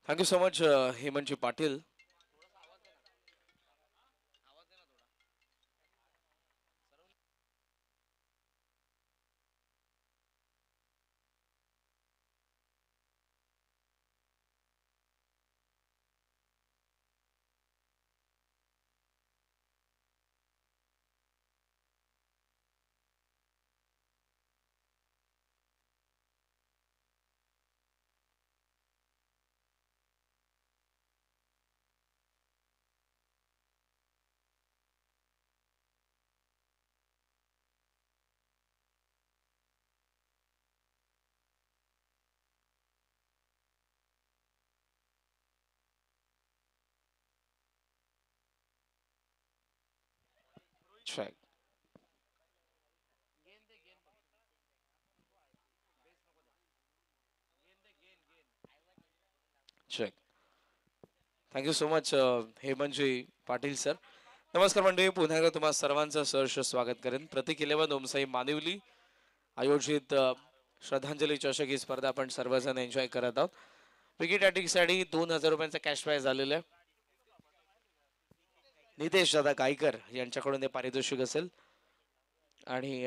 Thank you so much Hemantji Patil. Check. Check. Thank you so much Hemantji Patil sir. नमस्कार मंडळी, पुन्हा एकदा तुम्हा सर्वांचं सहर्ष स्वागत करेन. प्रतीक 11 ओमसाई मानिवली आयोजित श्रद्धांजली चषक ही स्पर्धा आपण सर्वजण एन्जॉय करत आहोत. विकेट साठी 2000 रुपयांचा कॅश प्राइज झालेला आहे. नितेश दादा गायकर यांच्याकडून हे पारितोषिक असेल आणि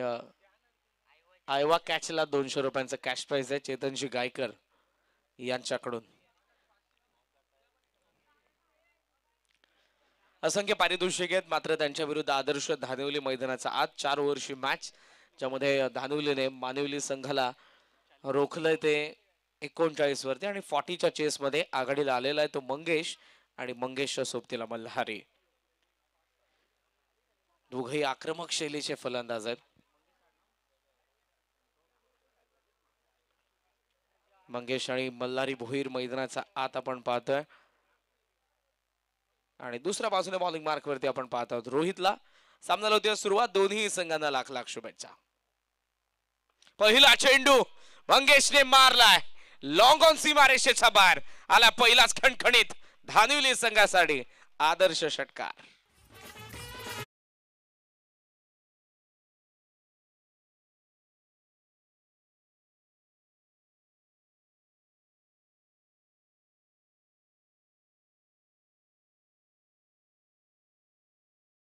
आयवा कॅचला 200 रुपयांचा कॅश प्राइज आहे चेतनजी गायकर यांच्याकडून. असंख्य पारितोषिक आहेत, मात्र त्यांच्या विरुद्ध आदर्श धानिवली मैदानाचा आज 4 ओव्हरची मॅच, ज्यामध्ये धानिवलीने मानिवली संघाला रोखलंय ते 39 वरती आणि 40च्या चेस मध्ये आघाडीला आलेला आहे तो मंगेश आणि मंगेशच्या सोबतीला मल्हारी. दोघेही आक्रमक शैलीचे फलंदाज आहेत. मंगेश आणि मल्हारी भोईर मैदानाचा आत आपण पाहतोय आणि दुसऱ्या बाजूने बॉलिंग मार्क वरती आपण पाहत आहोत रोहितला. सामन्याला होती सुरुवात, दोन्ही संघांना लाख लाख शुभेच्छा. पहिला चेंडू मंगेशने मारलाय, लॉंग ऑन सीमारेषेच्या बाहेर आला. पहिलाच खणखणीत धानिवली संघासाठी आदर्श षटकार.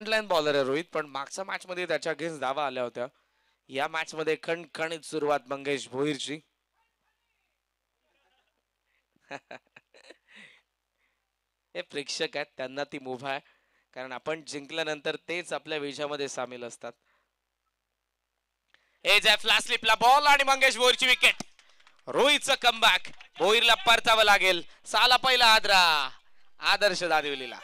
लाईन बॉलर आहे रोहित, पण मागच्या मॅच मध्ये त्याच्या अगेन्स्ट धावा आल्या होत्या. या मॅच मध्ये खणखणीत सुरुवात मंगेश भोईरची. हे प्रेक्षक आहेत, त्यांना ती मुभा आहे, कारण आपण जिंकल्यानंतर तेच आपल्या विजयामध्ये सामील असतात. हे जे फ्लॅश बॉल आणि मंगेश भोईरची विकेट. रोहितचं कमबॅक, भोईरला परतावं लागेल. साला पहिला आदरा आदर्श दादिवलीला.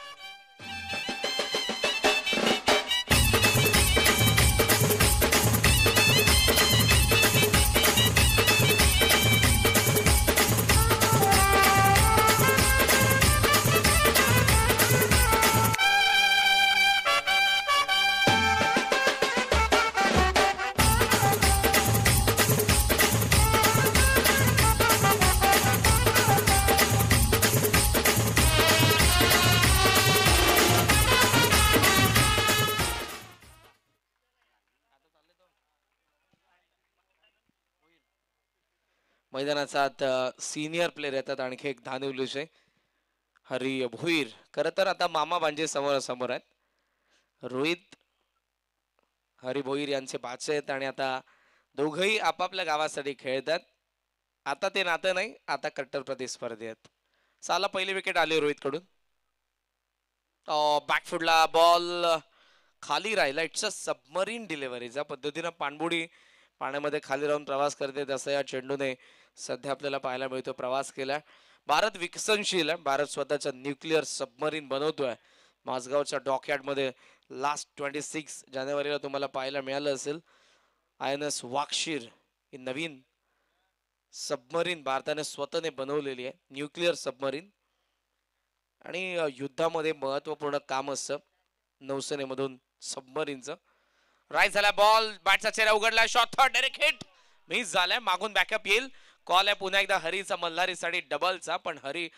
मैदानाचा सिनियर प्लेयर येतात आणखी एक धानिवलीचे हरी भोईर. खर तर आता मामा भांजे समोर समोर आहेत. रोहित हरी भोईर यांचे बाचे आहेत आणि आता दोघही आपापल्या गावासाठी खेळतात. आता ते नातं नाही, आता कट्टर प्रतिस्पर्धी आहेत. साला पहिली विकेट आली रोहित कडून. बॅकफुटला बॉल खाली राहिला. It's a submarine delivery. ज्या पद्धतीनं पाणबुडी पाण्यामध्ये खाली राहून प्रवास करते तसं या चेंडूने सध्या आपल्याला पाहायला मिळतो प्रवास केला. भारत विकसनशील आहे. भारत स्वतःचा न्यूक्लिअर सबमरीन बनवतोय. माझगावच्या डॉकयार्ड मध्ये लास्ट 26 जानेवारीला तुम्हाला पाहायला मिळालं असेल. INS वाक्षीर ही नवीन सबमरीन भारताने स्वतःने बनवलेली आहे, न्यूक्लिअर सबमरीन. आणि युद्धामध्ये महत्वपूर्ण काम असतं नौसेनेमधून सबमरीनचं. राईट झाला बॉल, बॅटचा चेहरा उघडला, shot third direct hit, miss झालाय. मागून बॅकअप येईल. कॉल आहे पुन्हा एकदा हरीचा मल्हारीसाठी डबलचा, पण हरी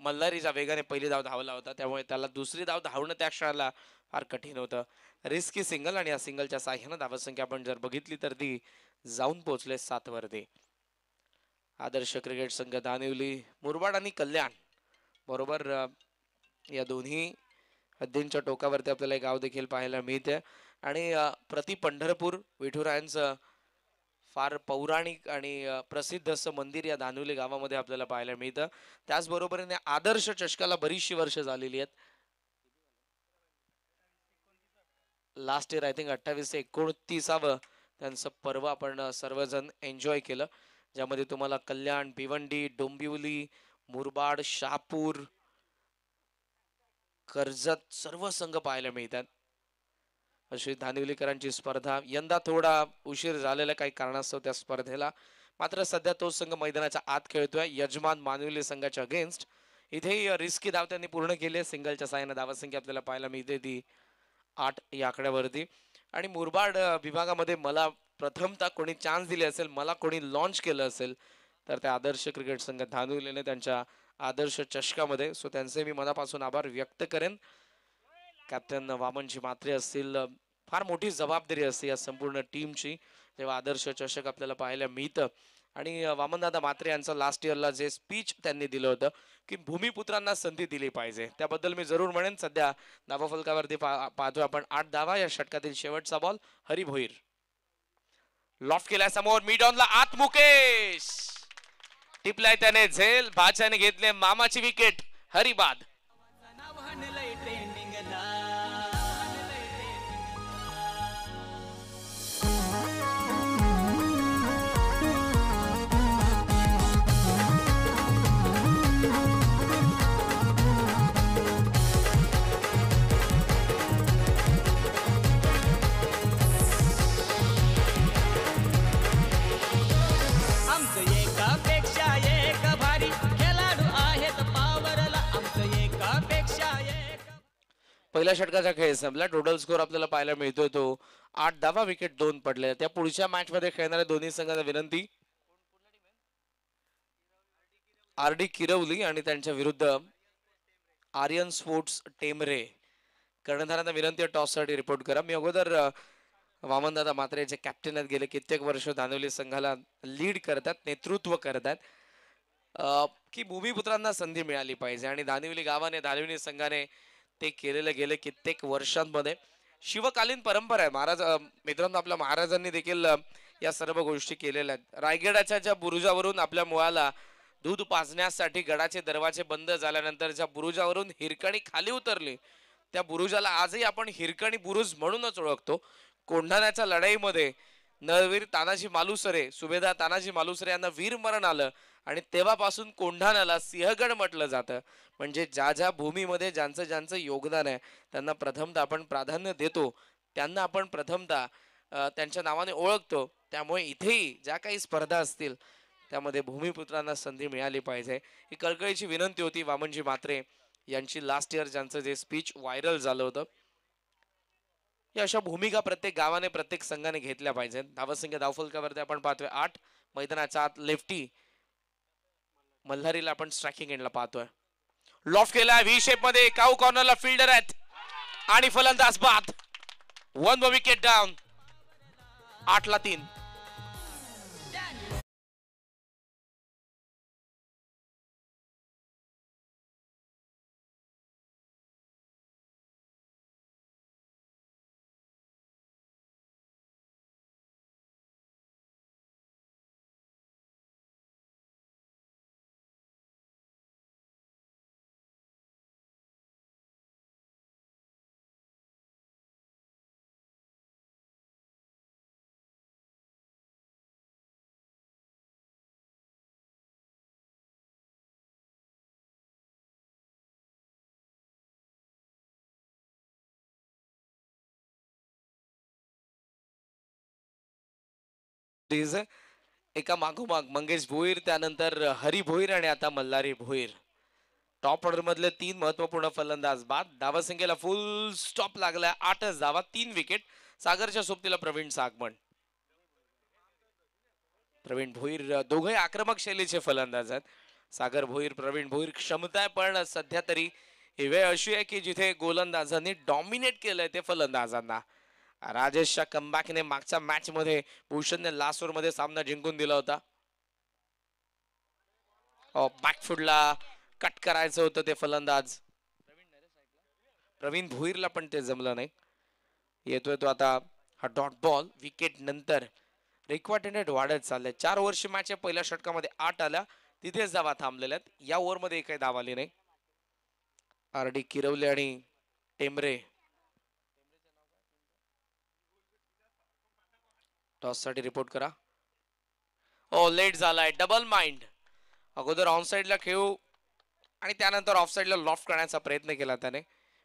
मल्हारीच्या वेगाने पहिली धाव धावला होता, त्यामुळे त्याला दुसरी धाव धावणं त्या क्षणाला फार कठीण होतं. रिस्की सिंगल आणि या सिंगलच्या साह्यानं धावसंख्या आपण जर बघितली तर ती जाऊन पोहोचले 7 वरती. आदर्श क्रिकेट संघ दानिवली, मुरबाड आणि कल्याण बरोबर या दोन्ही हद्दींच्या टोकावरती आपल्याला एक गाव देखील पाहायला मिळते. आणि प्रति पंढरपूर विठुरायांचं फार पौराणिक आणि प्रसिद्ध असं मंदिर या दानिवली गावामध्ये आपल्याला पाहायला मिळतं. त्याचबरोबरीने आदर्श चषकाला बरीचशी वर्ष झालेली आहेत. लास्ट इयर आय थिंक 28 ते 29 त्यांचं पर्व आपण सर्वजण एन्जॉय केलं, ज्यामध्ये तुम्हाला कल्याण, भिवंडी, डोंबिवली, मुरबाड, शहापूर, कर्जत सर्व संघ पाहायला मिळतात. अशी दानिवलीकरांची स्पर्धा यंदा थोडा उशीर झालेला काही कारणास्तव त्या स्पर्धेला, मात्र सध्या तो संघ मैदानाच्या आत खेळतोय यजमान मानिवली संघाच्या अगेन्स्ट. इथेही रिस्की धाव त्यांनी पूर्ण केली आहे. सिंगलच्या साहाय्याने धावसंख्या आपल्याला पाहायला मिळते ती 8 या आकड्यावरती. आणि मुरबाड विभागामध्ये मला प्रथमतः कोणी चान्स दिले असेल, मला कोणी लॉन्च केलं असेल तर त्या आदर्श क्रिकेट संघ दानिवलीने त्यांच्या आदर्श चषकामध्ये. सो त्यांचे मी मनापासून आभार व्यक्त करेन. कॅप्टन वामनजी म्हात्रे असतील, फार मोठी जबाबदारी असते या संपूर्ण टीमची जेव्हा आदर्श चषक आपल्याला पाहायला मिळतं. आणि वामनदादा म्हात्रे यांचं लास्ट इयरला जे स्पीच त्यांनी दिलं होतं की भूमिपुत्रांना संधी दिली पाहिजे, त्याबद्दल मी जरूर म्हणेन. सध्या धावाफलकावरती पाहतोय आपण 8 धावा. या षटकातील शेवटचा बॉल हरी भोईर. लॉफ्ट केलाय समोर, मिड ऑनला आत मुकेश टिपलाय त्याने झेल. भाच्याने घेतले मामाची विकेट. हरी बाद. पहिल्या षटकाचा खेळ संपला. टोटल स्कोर आपल्याला पाहायला मिळतोय तो 8 धावा, विकेट 2 पडले. त्या पुढच्या मॅच मध्ये खेळणाऱ्या दोन्ही संघांना विनंती, आरडी किरवली आणि त्यांच्या विरुद्ध आर्यन स्पोर्ट्स टेमरे. कर्णधारांना विनंती टॉस साठी रिपोर्ट करा. मी अगोदर वामनदादा म्हात्रे जे कॅप्टन आहेत, गेले कित्येक वर्ष दानिवली संघाला लीड करतात, नेतृत्व करतात, की भूमिपुत्रांना संधी मिळाली पाहिजे. आणि दानिवली गावाने, दानिवली संघाने ते केलेलं गेले कित्येक वर्षांमध्ये. शिवकालीन परंपरा आहे. महाराज मित्रांनो, आपल्या महाराजांनी देखील या सर्व गोष्टी केलेल्या आहेत. रायगडाच्या ज्या बुरुजावरून आपल्या मुळाला दूध पाजण्यासाठी गडाचे दरवाजे बंद झाल्यानंतर ज्या बुरुजावरून हिरकणी खाली उतरली, त्या बुरुजाला आजही आपण हिरकणी बुरुज म्हणूनच ओळखतो. कोंढाण्याच्या लढाईमध्ये नरवीर तानाजी मालुसरे, सुभेदार तानाजी मालुसरे यांना वीरमरण आलं आणि तेव्हापासून कोंढाण्याला सिंहगड म्हटलं जातं. म्हणजे ज्या ज्या भूमीमध्ये ज्यांचं ज्यांचं योगदान आहे त्यांना प्रथमतः आपण प्राधान्य देतो, त्यांना आपण प्रथमतः त्यांच्या नावाने ओळखतो. त्यामुळे इथेही ज्या काही स्पर्धा असतील त्यामध्ये भूमिपुत्रांना संधी मिळाली पाहिजे, ही कळकळीची विनंती होती. वामनजी म्हात्रे यांची लास्ट इयर ज्यांचं जे स्पीच व्हायरल झालं होतं, या अशा भूमिका प्रत्येक गावाने, प्रत्येक संघाने घेतल्या पाहिजेत. धावसंख्या धावफलकावरती आपण पाहतोय 8. मैदानाच्या आत लेफ्टी मल्हारीला आपण स्ट्रायकिंग एंडला पाहतोय. लॉफ्ट केला व्ही शेप मध्ये, काऊ कॉर्नरला फिल्डर आहेत आणि फलंदाज बाद. 1 विकेट डाऊन. 8-3. एका मागोमाग मंगेश भोईर, त्यानंतर हरी भोईर आणि आता मल्हारी भोईर. टॉप ऑर्डर मधले 3 महत्वपूर्ण फलंदाज बाद. धावसंख्येला फुल स्टॉप लागलाय. 8च धावा, 3 विकेट. सागरच्या सोबतीला प्रवीणचं आगमन. प्रवीण भोईर दोघे आक्रमक शैलीचे फलंदाज आहेत. सागर भोईर, प्रवीण भोईर क्षमता आहे, पण सध्या तरी ही वेळ अशी आहे की जिथे गोलंदाजांनी डॉमिनेट केलंय ते फलंदाजांना. राजेशच्या कमबॅकने मागच्या मॅच मध्ये भूषणने लास्ट ओव्हर मध्ये सामना जिंकून दिला होता. बॅकफुटला कट करायचं होतं ते फलंदाज प्रवीण भोईरला, पण ते जमलं नाही. येतोय तो आता हा डॉट बॉल. विकेट नंतर रिक्वायर्ड वाढत चाललंय. 4 ओव्हरची मॅच आहे. पहिल्या षटकामध्ये 8 आल्या, तिथेच धावा थांबलेल्या आहेत. या ओव्हरमध्ये काही धाव आली नाही. RD किरवले आणि टेंबरे टॉस साठी रिपोर्ट करा. लेट झालाय. Double mind. अगोदर ऑन साइडला खेळू आणि त्यानंतर ऑफ साइडला लॉफ्ट करण्याचा प्रयत्न केला त्याने,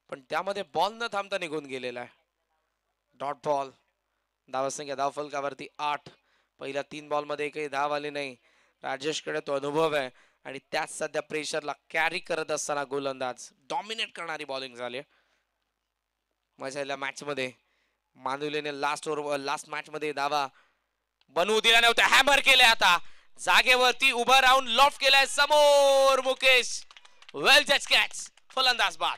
पण त्यामध्ये बॉल न थांबता निघून गेलेला आहे. Dot ball. धावसंख्या धावफलकावरती 8. पहिल्या 3 बॉलमध्ये काही धाव आली नाही. राजेशकडे तो अनुभव आहे आणि त्याच सध्या प्रेशरला कॅरी करत असताना गोलंदाज डॉमिनेट करणारी बॉलिंग झाली. मजाल्या मॅच मध्ये मानुलेने लास्ट मॅच मध्ये धावा बनवू दिल्या नव्हत्या. हॅमर केले. आता जागेवरती उभा राहून लॉफ्ट केलाय समोर मुकेश. वेल जज कॅच. फलंदाज बाद.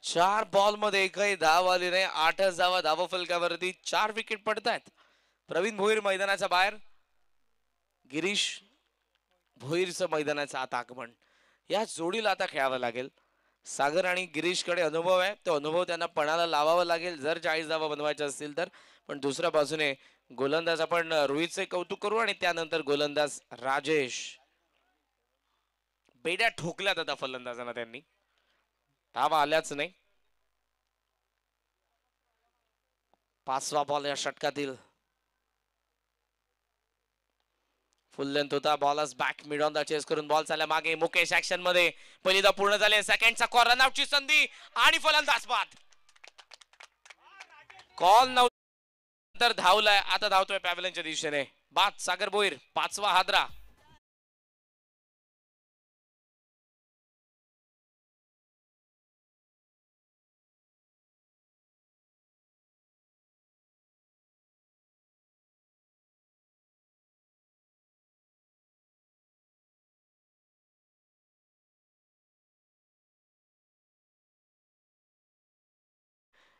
4 बॉल मध्ये एकही धाव आली नाही. 8च धावा धावफलकावरती. 4 विकेट पडतायत. प्रवीण भोईर मैदानाच्या बाहेर. गिरीश भोईरचं मैदानाचं आता आगमन. या जोडीला आता खेळावं लागेल. सागर आणि गिरीशकडे अनुभव आहे. तो अनुभव त्यांना पणाला लावावा लागेल जर 40 धावा बनवायच्या असतील तर. पण दुसऱ्या बाजूने गोलंदाज आपण रोहितचे कौतुक करू आणि त्यानंतर गोलंदाज राजेश. बेड्या ठोकल्यात आता फलंदाजांना त्यांनी. धावा आल्याच नाही. 5वा बॉल या षटकातील. फुल लेंथ होता. Bowlers back mid on the chase करून बॉल चालला मागे. मुकेश ऍक्शन मध्ये. पहिली धाव पूर्ण झाली. सेकंडचा कॉल, रनआउटची संधी आणि फलंदाज बाद. कॉल नंतर धावलाय. आता धावतोय पॅव्हलियनच्या दिशेने. बाद सागर भोईर. 5वा हादरा.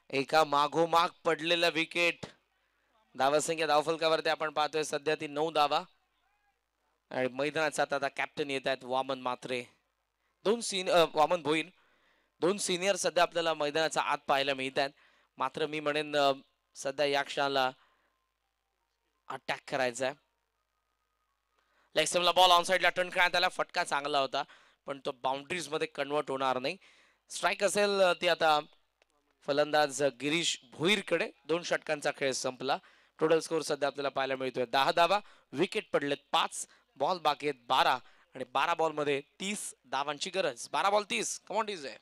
एका मागोमाग पडलेला विकेट. धावसंख्या धावफलकावरती आपण पाहतोय सध्या ती 9 धावा. आणि मैदानाचा आता कॅप्टन येत आहेत वामन म्हात्रे. वामन भोईर. 2 सिनियर सध्या आपल्याला मैदानाचा आत पाहायला मिळत आहेत. मात्र मी म्हणेन सध्या या क्षणाला अटॅक करायचा आहे. लेग स्टंपला बॉल ऑन साइडला टर्न करण्यात आला. फटका चांगला होता पण तो बाउंड्रीज मध्ये कन्वर्ट होणार नाही. स्ट्राईक असेल ती आता फलंदाज गिरीश भोईरकडे. 2 षटकांचा खेळ संपला. टोटल स्कोर सध्या आपल्याला पाहायला मिळतोय 10 धावा. विकेट पडलेत 5. बॉल बाकी आहेत 12 आणि 12 बॉल मध्ये 30 धावांची गरज. 12 बॉल 30. Come on DJ.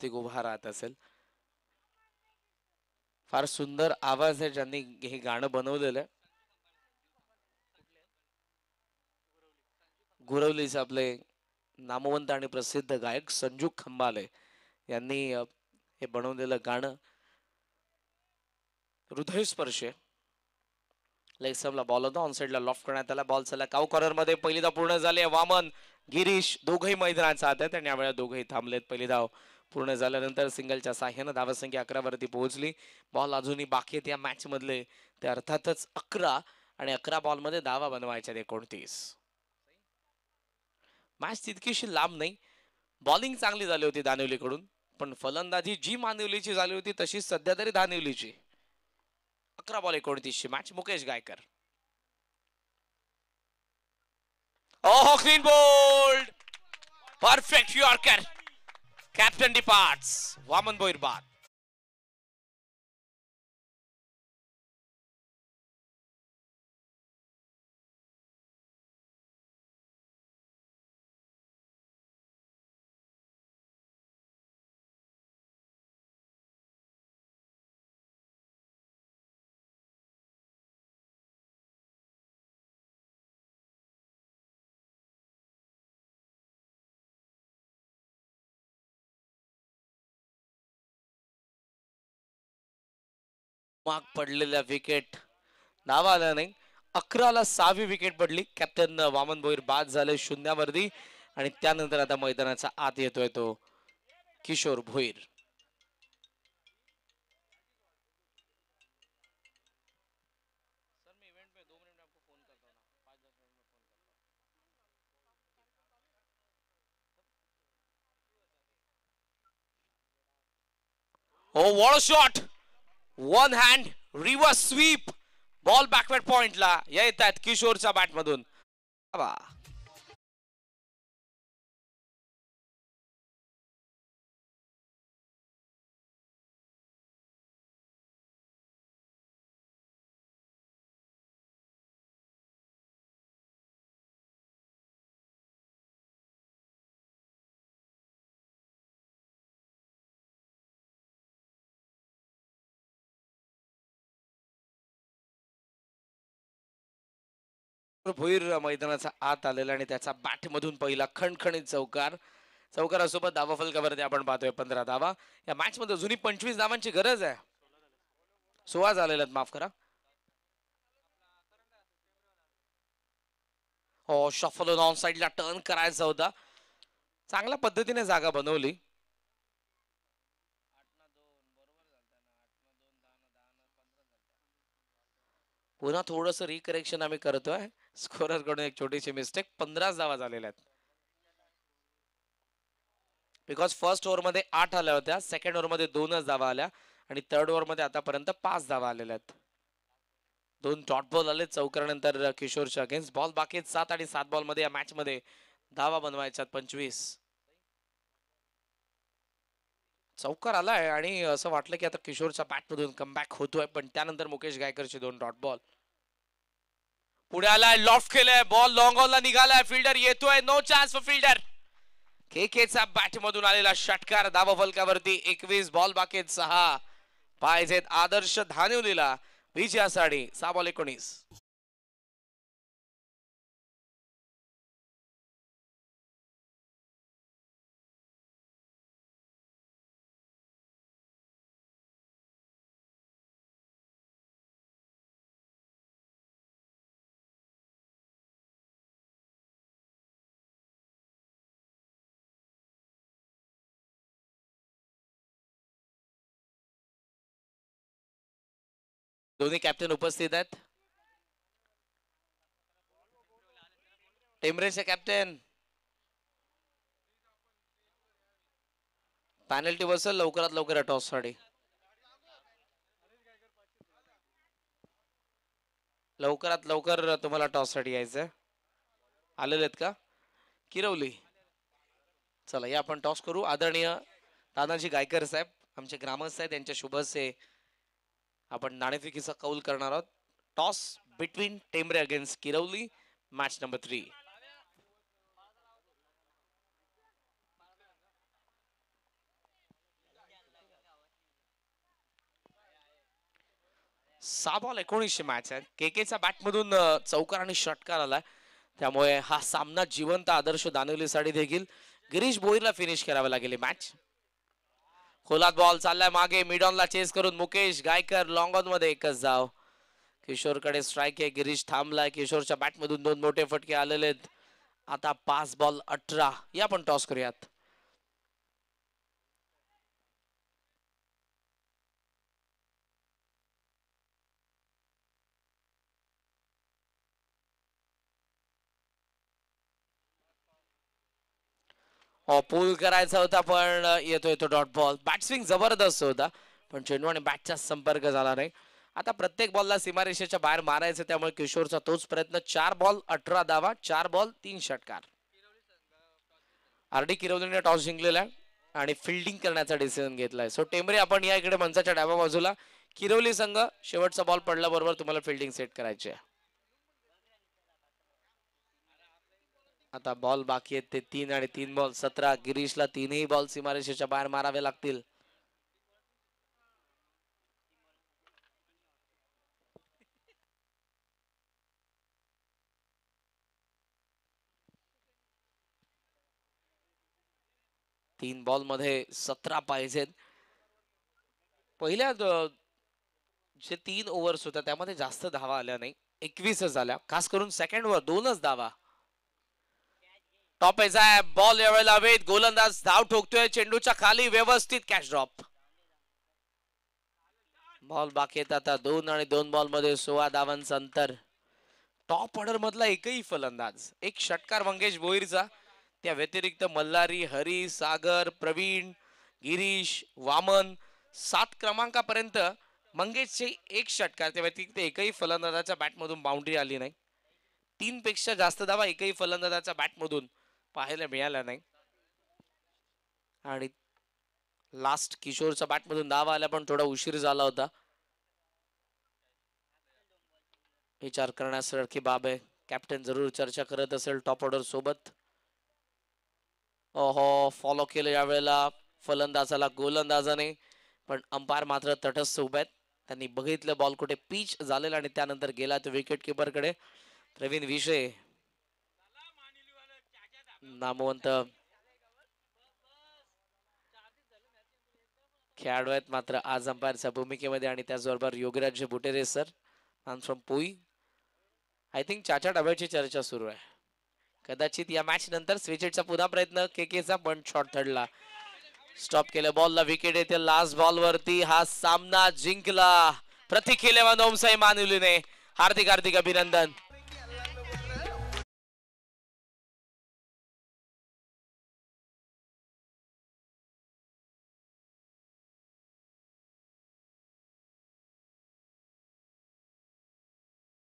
उभा राहत असेल. फार सुंदर आवाज आहे ज्यांनी हे गाणं बनवलेलं आहे. गुरवलीचे आपले नामवंत आणि प्रसिद्ध गायक संजू खंबाले यांनी हे बनवलेलं गाणं हृदयस्पर्शी. लेग स्टंपला बॉल होता. ऑन साइडला लॉफ्ट करण्यात आला. बॉल चला काऊ कॉर्नर मध्ये. पहिली धाव पूर्ण झाली. वामन गिरीश दोघही मैदानाचा आत आहेत आणि यावेळेला दोघही थांबलेत. पहिली धाव पूर्ण झाल्यानंतर सिंगलच्या साह्यानं धावसंख्या 11 वरती पोहोचली. बॉल अजूनही बाकी आहेत या मॅच मधले, ते अर्थातच 11 आणि 11 बॉल मध्ये धावा बनवायच्या 29. मॅच तितकीशी लांब नाही. बॉलिंग चांगली झाली होती दानिवलीकडून, पण फलंदाजी जी मानिवलीची झाली होती तशी सध्या तरी दानिवलीची. 11 बॉल 29 ची मॅच. मुकेश गायकर. ओहो, clean bowled, perfect yorker. Captain departs. Waman Bhoir बाद. माग पडलेल्या विकेट नावा आला नाही. 11ला 6वी विकेट पडली. कॅप्टन वामन भोईर बाद झाले शून्यावरती आणि त्यानंतर आता मैदानाचा आत येतोय तो Kishor Bhoir. Oh, what a shot! One hand reverse sweep. Ball backward पॉइंटला येत आहेत किशोरच्या बॅट मधून. भोईर मैदानाचा आत आलेला आणि त्याचा बॅट मधून पहिला खणखणीत चौकार. चौकारासोबत धावा फलकावरती आपण पाहतोय 15 धावा. या मॅच मध्ये अजूनही 25 धावांची गरज आहे. 16 झालेल्या, माफ करा. हो, शफल ऑन साइडला टर्न करायचा होता. चांगल्या पद्धतीने जागा बनवली. पुन्हा थोडस रिकरेक्शन आम्ही करतोय. स्कोरर कडून एक छोटीशी मिस्टेक. 15 धावा झालेल्या आहेत. बिकॉज फर्स्ट ओव्हर मध्ये 8 आल्या होत्या, सेकंड ओव्हर मध्ये 2च धावा आल्या आणि थर्ड ओव्हर मध्ये आतापर्यंत 5 धावा आलेल्या आहेत. 2 डॉट बॉल आले चौकारानंतर किशोरच्या अगेन्स्ट. बॉल बाकी 7 आणि 7 बॉल मध्ये या मॅच मध्ये धावा बनवायच्यात 25. चौकार आलाय आणि असं वाटलं की आता किशोरच्या बॅट मधून कमबॅक होतोय, पण त्यानंतर मुकेश गायकरचे 2 डॉट बॉल. पुढे आलाय, लॉफ्ट केलंय, बॉल लॉंग ऑनला निघालाय, फिल्डर येतोय, नो चान्स फॉर फिल्डर. केकेचा बॅट मधून आलेला षटकार धावा फलकावरती. 21 बॉल बाकी 6 पाहिजेत आदर्श धानिवलीला विजयासाठी. 6 बॉल 19. दोन्ही कॅप्टन उपस्थित आहेत. टेंबरेचे कॅप्टन. पॅनल्टी बसेल लवकरात लवकर टॉस साठी. लवकरात लवकर तुम्हाला टॉस साठी यायचंय. आलेले आहेत का किरवली? चला या आपण टॉस करू. आदरणीय तानाजी गायकर साहेब आमचे ग्रामस्थ आहेत, त्यांच्या शुभ हस्ते आपण नाणेफेकीचा कौल करणार आहोत. Toss between Tembare against Kirwali, match number 3. सहा बॉल 19 मॅच आहे. केकेचा बॅट मधून चौकार आणि षटकार आलाय, त्यामुळे हा सामना जिवंत आदर्श दानिवलीसाठी देखील गिरीश भोईरला फिनिश करावे लागेल. मॅच खोलात बॉल चाललाय मागे, मिड ऑनला चेस करून मुकेश गायकर, लॉंग ऑन मध्ये एकच धाव. किशोरकडे स्ट्राइक आहे, गिरीश थांबलाय. किशोरच्या बॅट मधून 2 मोठे फटके आलेले आहेत. आता 5 बॉल 18. या आपण टॉस करूयात. पूल करायचा होता पण येतो येतो डॉट बॉल. बॅटस्विंग जबरदस्त होता पण चेंडू आणि बॅटचा संपर्क झाला नाही. आता प्रत्येक बॉलला सीमारेषेच्या बाहेर मारायचं, त्यामुळे किशोरचा तोच प्रयत्न. 4 बॉल 18 धावा, 4 बॉल 3 षटकार. आरडी किरवलीने टॉस जिंकलेला आहे आणि फिल्डिंग करण्याचा डिसिजन घेतलाय. सो टेंबरे आपण या इकडे मंचाच्या डाव्या बाजूला. किरवली संघ शेवटचा बॉल पडल्याबरोबर तुम्हाला फिल्डिंग सेट करायची आहे. आता बॉल बाकी आहेत ते 3 आणि 3 बॉल 17. गिरीशला 3ही बॉल सीमारेषेच्या बाहेर मारावे लागतील. तीन बॉल मध्ये 17 पाहिजेत. पहिल्या जे 3 ओव्हर्स होत्या त्यामध्ये जास्त धावा आल्या नाही, 21च झाल्या. खास करून सेकंड वर 2च धावा. टॉप एज आहे बॉल यावेळेला हवेत. गोलंदाज धाव ठोकतोय चेंडूच्या खाली, व्यवस्थित कॅच ड्रॉप. बॉल बाकी आहेत आता 2 आणि 2 बॉल मध्ये 16 धावांचं अंतर. टॉप ऑर्डर मधला एकही फलंदाज, एक षटकार मंगेश भोईरचा, त्या व्यतिरिक्त मल्हारी, हरी, सागर, प्रवीण, गिरीश, वामन 7 क्रमांकापर्यंत मंगेशचे एक षटकार. त्या व्यतिरिक्त एकही फलंदाजाच्या बॅटमधून बाउंड्री आली नाही. 3 पेक्षा जास्त धावा एकही फलंदाजाच्या बॅटमधून पाहायला मिळाल्या नाही. आणि लास्ट किशोरच्या बॅटमधून धावा आल्या पण थोडा उशीर झाला होता. विचार करण्यासारखी बाब आहे. कॅप्टन जरूर चर्चा करत असेल टॉप ऑर्डर सोबत. ओहो, फॉलो केलं यावेळेला फलंदाजाला गोलंदाजाने, पण अंपायर मात्र तटस्थ उभे आहेत. त्यांनी बघितलं बॉल कुठे पिच झालेला आणि त्यानंतर गेला तो विकेट किपर कडे. प्रवीण विषय नामवंत खेळाडू आहेत मात्र आज अंपायरच्या भूमिकेमध्ये, आणि त्याचबरोबर Yogiraj Butere sir from Pui. I think चाचा डब्याची चर्चा सुरू आहे. कदाचित या मॅच नंतर स्विचेटचा पुन्हा प्रयत्न केकेचा, पण शॉट थडला. स्टॉप केलं, बॉलला विकेट येते लास्ट बॉल वरती. हा सामना जिंकला प्रतीक इलेव्हन ओमसाई मानुलीने. हार्दिक हार्दिक अभिनंदन.